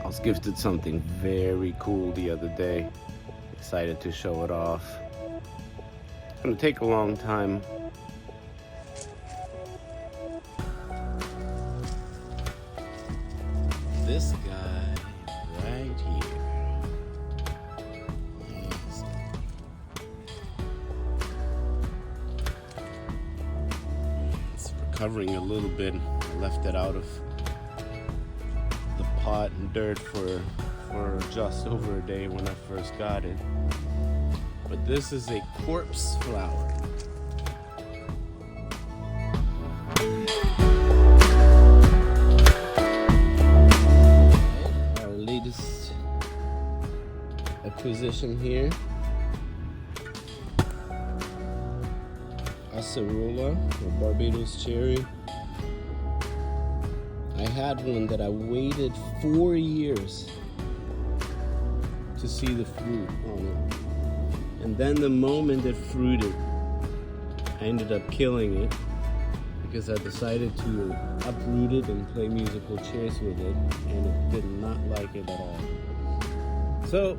I was gifted something very cool the other day. Excited to show it off. It's gonna take a long time. This guy right here. Yes. It's recovering a little bit. I left it out of the pot and dirt for just over a day when I first got it. But this is a corpse flower. Our latest acquisition here. Acerola, or Barbados cherry. I had one that I waited 4 years to see the fruit on it. And then the moment it fruited, I ended up killing it because I decided to uproot it and play musical chairs with it, and it did not like it at all. So,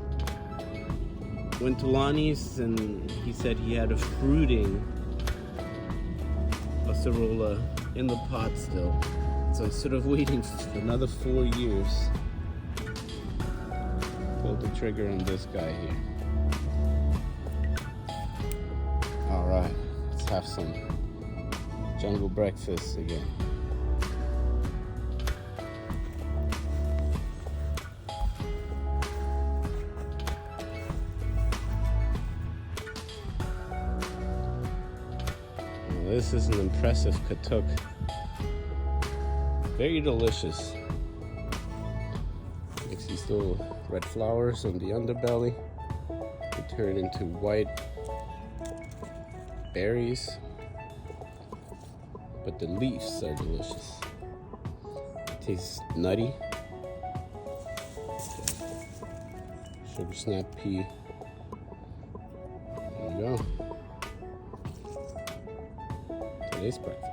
went to Lonnie's and he said he had a fruiting acerola in the pot still. So instead of waiting for another 4 years, pulled the trigger on this guy here. Alright, let's have some jungle breakfast again. Now, this is an impressive Katuk. Very delicious. Makes these little red flowers on the underbelly. They turn into white berries, but the leaves are delicious. It tastes nutty. Sugar snap pea. There you go. Today's breakfast.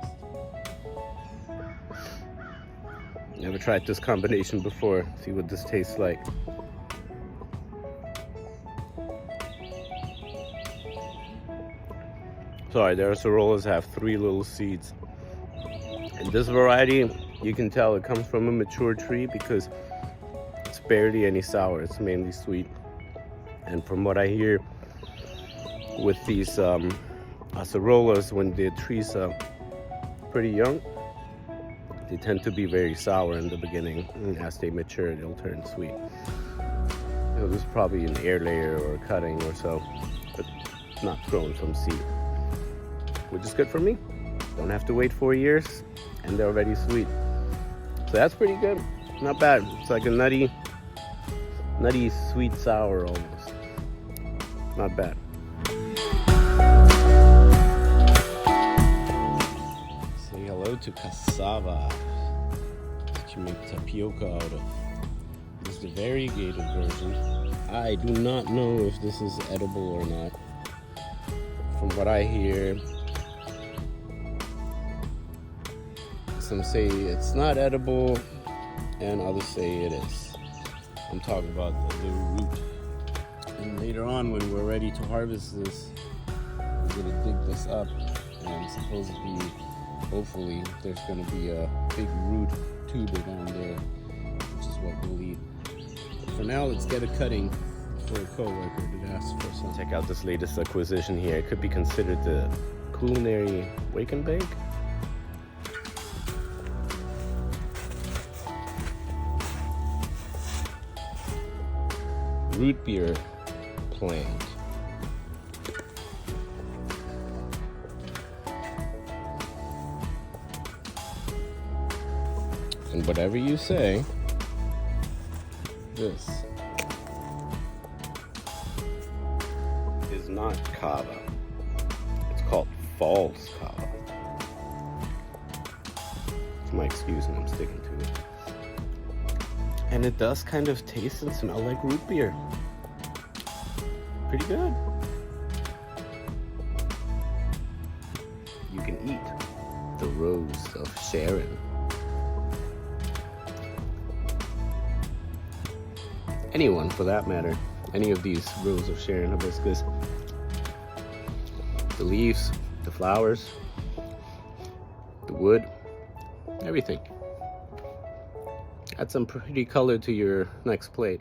Never tried this combination before. See what this tastes like. Sorry, their acerolas have 3 little seeds. And this variety, you can tell it comes from a mature tree because it's barely any sour. It's mainly sweet. And from what I hear with these acerolas, when the trees are pretty young, they tend to be very sour in the beginning, and as they mature, they'll turn sweet. So this is probably an air layer or a cutting or so, but not grown from seed, which is good for me. Don't have to wait 4 years, and they're already sweet. So that's pretty good. Not bad. It's like a nutty, sweet sour almost. Not bad. Hello to Cassava, that you make tapioca out of. This is the variegated version. I do not know if this is edible or not. From what I hear, some say it's not edible and others say it is. I'm talking about the root. And later on, when we're ready to harvest this, we're gonna dig this up, and supposedly, hopefully, there's going to be a big root tuber down there, which is what we'll eat. But for now, let's get a cutting for a coworker that asked for some. Check out this latest acquisition here. It could be considered the culinary wake and bake. Rootbeer plant. And whatever you say, this is not Kava. It's called false Kava. It's my excuse and I'm sticking to it. And it does kind of taste and smell like root beer. Pretty good. You can eat the rose of Sharon. anyone for that matter, any of these Rose of Sharon hibiscus. The leaves, the flowers, the wood, everything. Add some pretty color to your next plate.